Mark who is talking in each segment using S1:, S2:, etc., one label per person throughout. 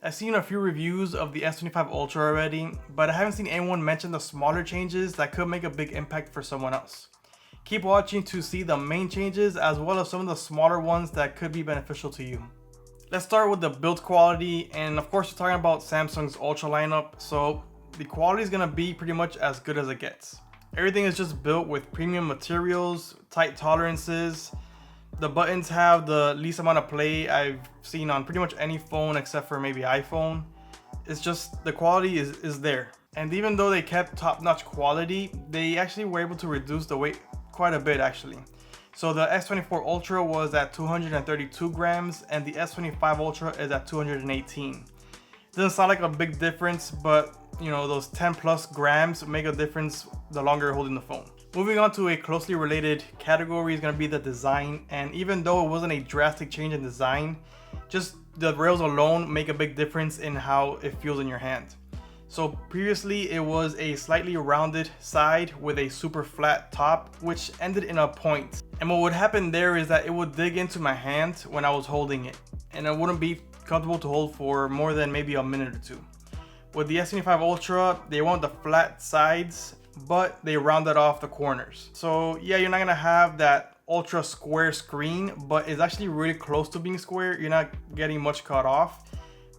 S1: I've seen a few reviews of the S25 Ultra already, but I haven't seen anyone mention the smaller changes that could make a big impact for someone else. Keep watching to see the main changes as well as some of the smaller ones that could be beneficial to you. Let's start with the build quality, and of course we're talking about Samsung's Ultra lineup, so the quality is going to be pretty much as good as it gets. Everything is just built with premium materials, tight tolerances. The buttons have the least amount of play I've seen on pretty much any phone except for maybe iPhone. It's just the quality is there. And even though they kept top-notch quality, they actually were able to reduce the weight quite a bit actually. So the S24 Ultra was at 232 grams and the S25 Ultra is at 218. Doesn't sound like a big difference, but you know, those 10 plus grams make a difference the longer you're holding the phone. Moving on to a closely related category is going to be the design, and even though it wasn't a drastic change in design, just the rails alone make a big difference in how it feels in your hand. So previously it was a slightly rounded side with a super flat top, which ended in a point. And what would happen there is that it would dig into my hand when I was holding it, and it wouldn't be comfortable to hold for more than maybe a minute or two. With the S25 Ultra, they want the flat sides, but they rounded off the corners. So yeah, you're not gonna have that ultra square screen, but it's actually really close to being square. You're not getting much cut off.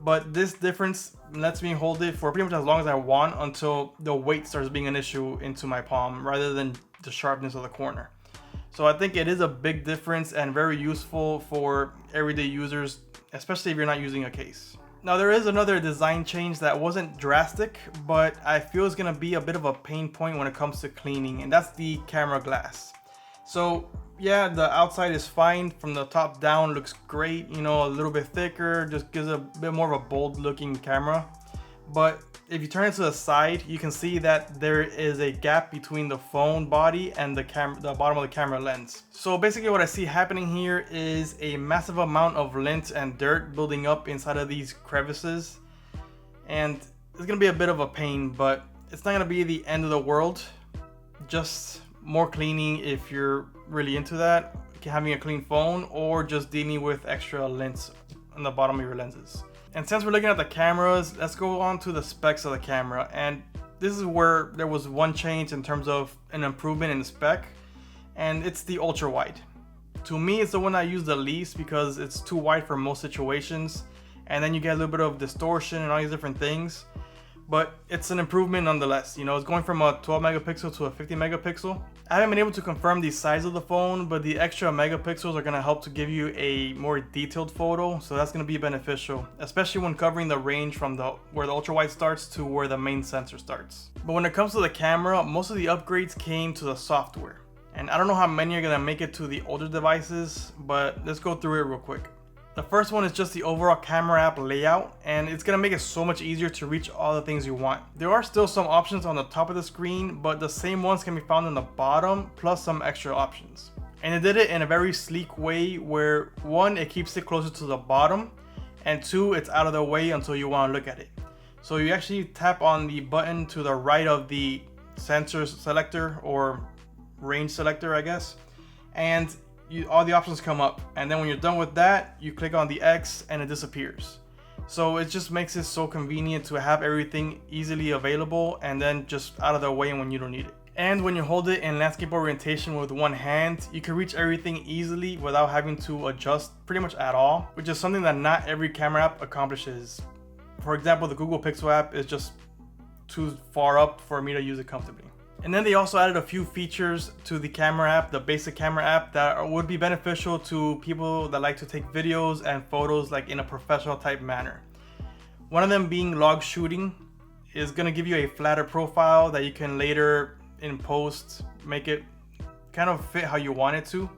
S1: But this difference lets me hold it for pretty much as long as I want until the weight starts being an issue into my palm rather than the sharpness of the corner. So I think it is a big difference and very useful for everyday users, especially if you're not using a case. Now there is another design change that wasn't drastic, but I feel is gonna be a bit of a pain point when it comes to cleaning, and that's the camera glass. So yeah, the outside is fine. From the top down looks great, you know, a little bit thicker, just gives a bit more of a bold looking camera. But if you turn it to the side, you can see that there is a gap between the phone body and the bottom of the camera lens. So basically what I see happening here is a massive amount of lint and dirt building up inside of these crevices. And it's gonna be a bit of a pain, but it's not gonna be the end of the world. Just more cleaning if you're really into that, having a clean phone, or just dealing with extra lint on the bottom of your lenses. And since we're looking at the cameras, let's go on to the specs of the camera. And this is where there was one change in terms of an improvement in the spec, and it's the ultra wide. To me, it's the one I use the least because it's too wide for most situations, and then you get a little bit of distortion and all these different things. But it's an improvement nonetheless. You know, it's going from a 12 megapixel to a 50 megapixel. I haven't been able to confirm the size of the phone, but the extra megapixels are going to help to give you a more detailed photo, so that's going to be beneficial, especially when covering the range from where the ultra wide starts to where the main sensor starts. But when it comes to the camera, most of the upgrades came to the software, and I don't know how many are going to make it to the older devices, but let's go through it real quick. The first one is just the overall camera app layout, and it's going to make it so much easier to reach all the things you want. There are still some options on the top of the screen, but the same ones can be found on the bottom, plus some extra options. And it did it in a very sleek way where one, it keeps it closer to the bottom, and two, it's out of the way until you want to look at it. So you actually tap on the button to the right of the sensor selector or range selector, I guess, and all the options come up, and then when you're done with that, you click on the X and it disappears. So it just makes it so convenient to have everything easily available and then just out of the way when you don't need it. And when you hold it in landscape orientation with one hand, you can reach everything easily without having to adjust pretty much at all, which is something that not every camera app accomplishes. For example, the Google Pixel app is just too far up for me to use it comfortably. And then they also added a few features to the camera app, the basic camera app, that would be beneficial to people that like to take videos and photos like in a professional type manner. One of them being log shooting is going to give you a flatter profile that you can later in post make it kind of fit how you want it to,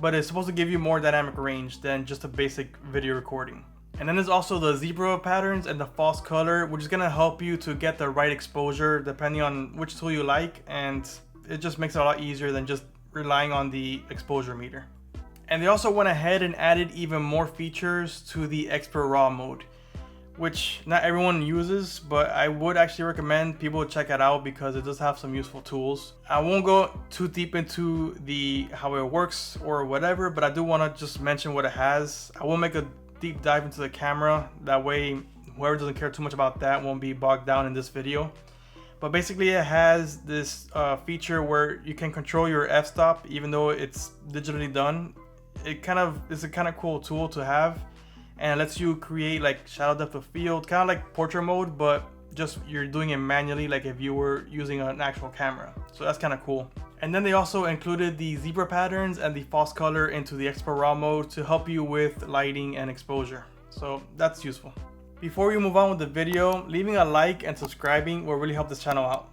S1: but it's supposed to give you more dynamic range than just a basic video recording. And then there's also the zebra patterns and the false color, which is going to help you to get the right exposure depending on which tool you like, and it just makes it a lot easier than just relying on the exposure meter. And they also went ahead and added even more features to the expert raw mode, which not everyone uses, but I would actually recommend people check it out because it does have some useful tools. I won't go too deep into how it works or whatever, but I do want to just mention what it has. I will make a deep dive into the camera, that way whoever doesn't care too much about that won't be bogged down in this video. But basically it has this feature where you can control your f-stop even though it's digitally done. It kind of is a kind of cool tool to have, and it lets you create like shadow depth of field, kind of like portrait mode, but just you're doing it manually like if you were using an actual camera. So that's kind of cool. And then they also included the zebra patterns and the false color into the export raw mode to help you with lighting and exposure. So that's useful. Before we move on with the video, leaving a like and subscribing will really help this channel out.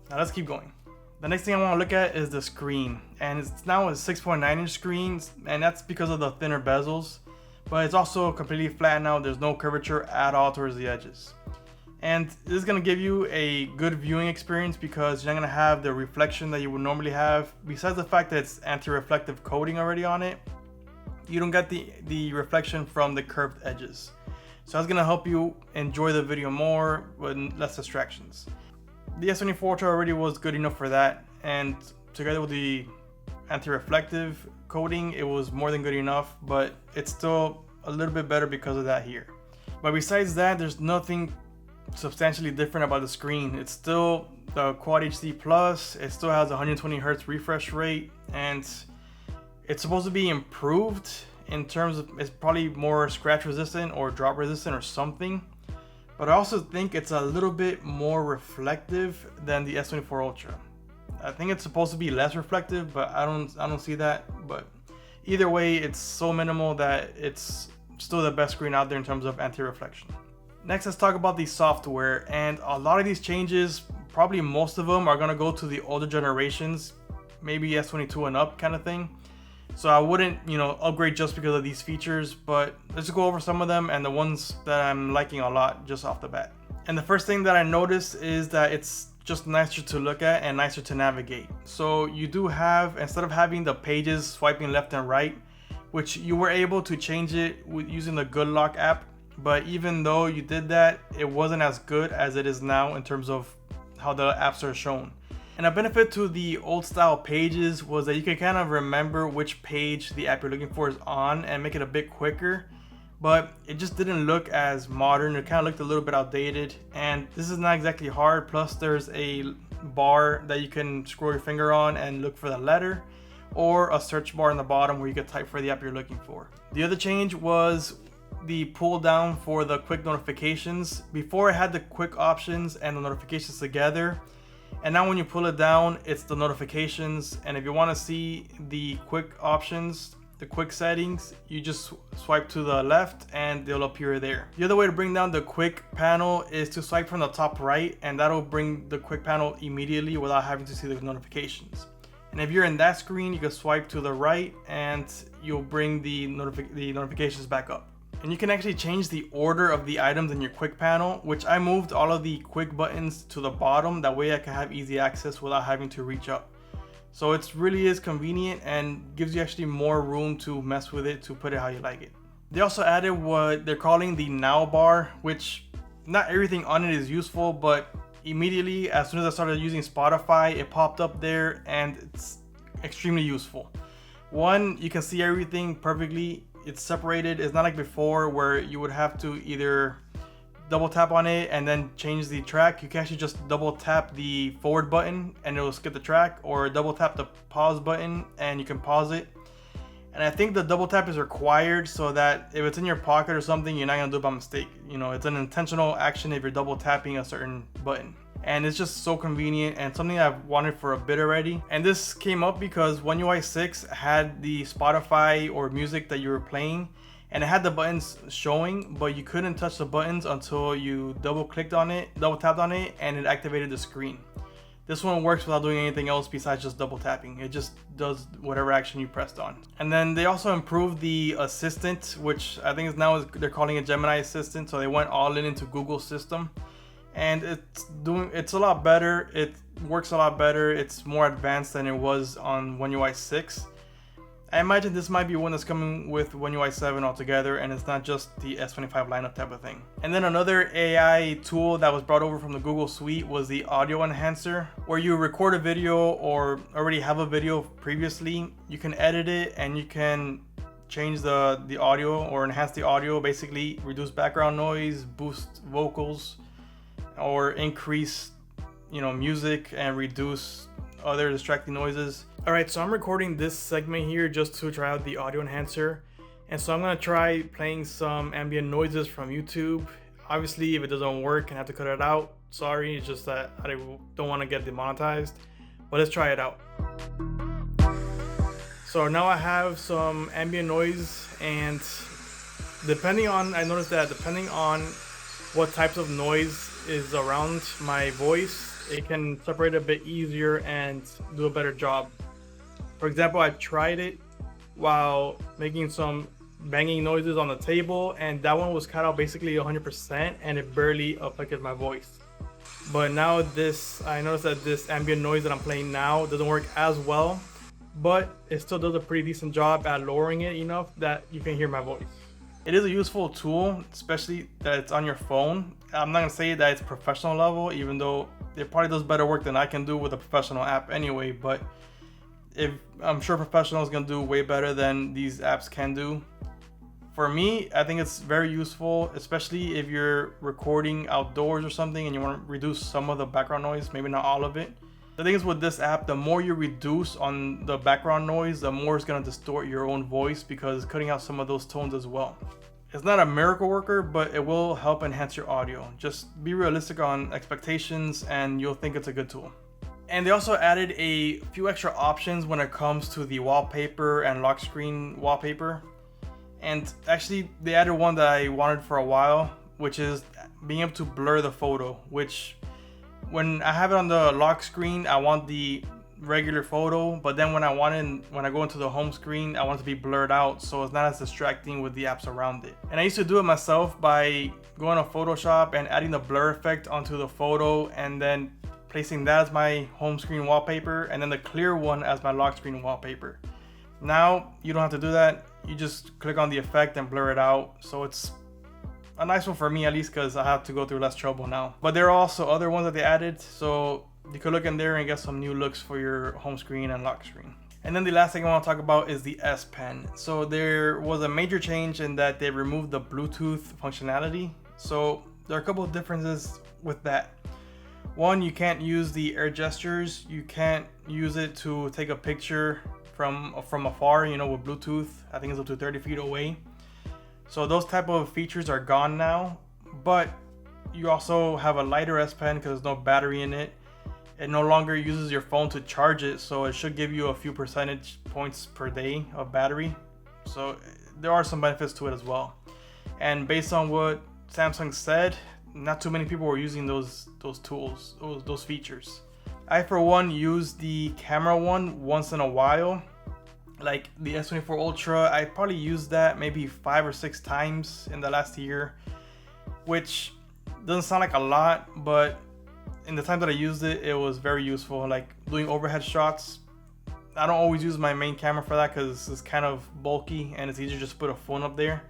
S1: Now let's keep going. The next thing I want to look at is the screen, and it's now a 6.9 inch screen, and that's because of the thinner bezels, but it's also completely flat now. There's no curvature at all towards the edges. And this is going to give you a good viewing experience because you're not going to have the reflection that you would normally have. Besides the fact that it's anti-reflective coating already on it, you don't get the reflection from the curved edges. So that's going to help you enjoy the video more with less distractions. The S24 Ultra already was good enough for that, and together with the anti-reflective coating, it was more than good enough, but it's still a little bit better because of that here. But besides that, there's nothing substantially different about the screen. It's still the Quad HD Plus, it still has 120 Hz refresh rate, and it's supposed to be improved in terms of it's probably more scratch resistant or drop resistant or something. But I also think it's a little bit more reflective than the S24 Ultra. I think it's supposed to be less reflective, but I don't see that. But either way, it's so minimal that it's still the best screen out there in terms of anti-reflection. Next, let's talk about the software. And a lot of these changes, probably most of them, are gonna go to the older generations, maybe S22 and up kind of thing. So I wouldn't, upgrade just because of these features, but let's go over some of them and the ones that I'm liking a lot just off the bat. And the first thing that I noticed is that it's just nicer to look at and nicer to navigate. So you do have, instead of having the pages swiping left and right, which you were able to change it with using the Good Lock app, but even though you did that, it wasn't as good as it is now in terms of how the apps are shown. And a benefit to the old style pages was that you can kind of remember which page the app you're looking for is on and make it a bit quicker, but it just didn't look as modern. It kind of looked a little bit outdated, and this is not exactly hard. Plus there's a bar that you can scroll your finger on and look for the letter, or a search bar in the bottom where you can type for the app you're looking for. The other change was the pull down for the quick notifications. Before, it had the quick options and the notifications together, and now when you pull it down, it's the notifications. And if you want to see the quick options, the quick settings, you just swipe to the left and they'll appear there. The other way to bring down the quick panel is to swipe from the top right, and that'll bring the quick panel immediately without having to see the notifications. And if you're in that screen, you can swipe to the right and you'll bring the notifications back up. And you can actually change the order of the items in your quick panel, which I moved all of the quick buttons to the bottom. That way I can have easy access without having to reach up. So it really is convenient and gives you actually more room to mess with it, to put it how you like it. They also added what they're calling the Now bar, which not everything on it is useful, but immediately as soon as I started using Spotify, it popped up there and it's extremely useful. One, you can see everything perfectly. It's separated. It's not like before where you would have to either double tap on it and then change the track. You can actually just double tap the forward button and it'll skip the track, or double tap the pause button and you can pause it. And I think the double tap is required so that if it's in your pocket or something, you're not gonna do it by mistake. It's an intentional action if you're double tapping a certain button. And it's just so convenient and something I've wanted for a bit already. And this came up because One UI 6 had the Spotify or music that you were playing, and it had the buttons showing, but you couldn't touch the buttons until you double tapped on it, and it activated the screen. This one works without doing anything else besides just double tapping. It just does whatever action you pressed on. And then they also improved the assistant, which I think they're calling it Gemini Assistant. So they went all into Google's system. And it's a lot better. It works a lot better. It's more advanced than it was on One UI 6. I imagine this might be one that's coming with One UI 7 altogether, and it's not just the S25 lineup type of thing. And then another AI tool that was brought over from the Google suite was the audio enhancer, where you record a video or already have a video previously. You can edit it and you can change the audio or enhance the audio, basically reduce background noise, boost vocals, or increase, music and reduce other distracting noises. All right, so I'm recording this segment here just to try out the audio enhancer. And so I'm gonna try playing some ambient noises from YouTube. Obviously, if it doesn't work and I have to cut it out, sorry, it's just that I don't wanna get demonetized, but let's try it out. So now I have some ambient noise, and I noticed that depending on what types of noise is around my voice, it can separate a bit easier and do a better job. For example, I tried it while making some banging noises on the table, and that one was cut out basically 100% and it barely affected my voice. But now I noticed that this ambient noise that I'm playing now doesn't work as well, but it still does a pretty decent job at lowering it enough that you can hear my voice. It is a useful tool, especially that it's on your phone. I'm not gonna say that it's professional level, even though it probably does better work than I can do with a professional app anyway, but I'm sure professionals gonna do way better than these apps can do. For me, I think it's very useful, especially if you're recording outdoors or something and you want to reduce some of the background noise, maybe not all of it. The thing is with this app, the more you reduce on the background noise, the more it's going to distort your own voice because it's cutting out some of those tones as well. It's not a miracle worker, but it will help enhance your audio. Just be realistic on expectations and you'll think it's a good tool. And they also added a few extra options when it comes to the wallpaper and lock screen wallpaper. And actually they added one that I wanted for a while, which is being able to blur the photo, which when I have it on the lock screen, I want the regular photo, but then when I go into the home screen, I want it to be blurred out so it's not as distracting with the apps around it. And I used to do it myself by going to Photoshop and adding the blur effect onto the photo and then placing that as my home screen wallpaper and then the clear one as my lock screen wallpaper. Now you don't have to do that. You just click on the effect and blur it out. So it's a nice one for me, at least, because I have to go through less trouble now. But there are also other ones that they added, so you could look in there and get some new looks for your home screen and lock screen. And then the last thing I want to talk about is the S Pen. So there was a major change in that they removed the Bluetooth functionality. So there are a couple of differences with that. One, you can't use the air gestures. You can't use it to take a picture from afar, with Bluetooth. I think it's up to 30 feet away. So those type of features are gone now, but you also have a lighter S Pen because there's no battery in it. It no longer uses your phone to charge it, so it should give you a few percentage points per day of battery. So there are some benefits to it as well. And based on what Samsung said, not too many people were using those tools, those features. I, for one, use the camera one once in a while. Like the S25 Ultra, I probably used that maybe 5 or 6 times in the last year, which doesn't sound like a lot, but in the time that I used it, it was very useful. Like doing overhead shots, I don't always use my main camera for that because it's kind of bulky and it's easier just to put a phone up there.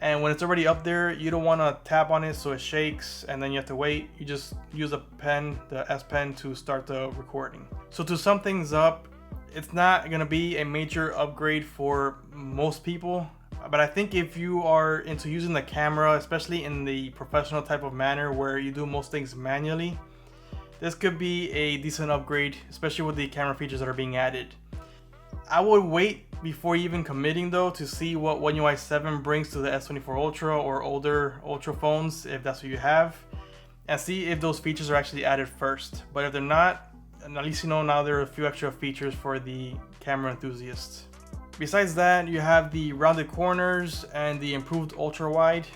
S1: And when it's already up there, you don't want to tap on it so it shakes and then you have to wait. You just use a pen, the S Pen, to start the recording. So to sum things up, it's not going to be a major upgrade for most people. But I think if you are into using the camera, especially in the professional type of manner where you do most things manually, this could be a decent upgrade, especially with the camera features that are being added. I would wait before even committing though to see what One UI 7 brings to the S24 Ultra or older Ultra phones, if that's what you have, and see if those features are actually added first. But if they're not, and at least now there are a few extra features for the camera enthusiasts. Besides that, you have the rounded corners and the improved ultra wide.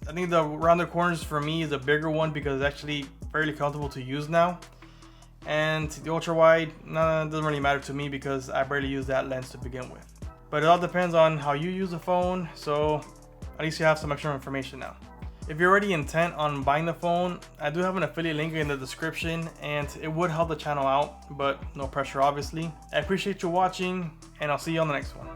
S1: I think the rounded corners for me is a bigger one because it's actually fairly comfortable to use now. And the ultra wide, it doesn't really matter to me because I barely use that lens to begin with. But it all depends on how you use the phone, so at least you have some extra information now. If you're already intent on buying the phone, I do have an affiliate link in the description and it would help the channel out, but no pressure obviously. I appreciate you watching and I'll see you on the next one.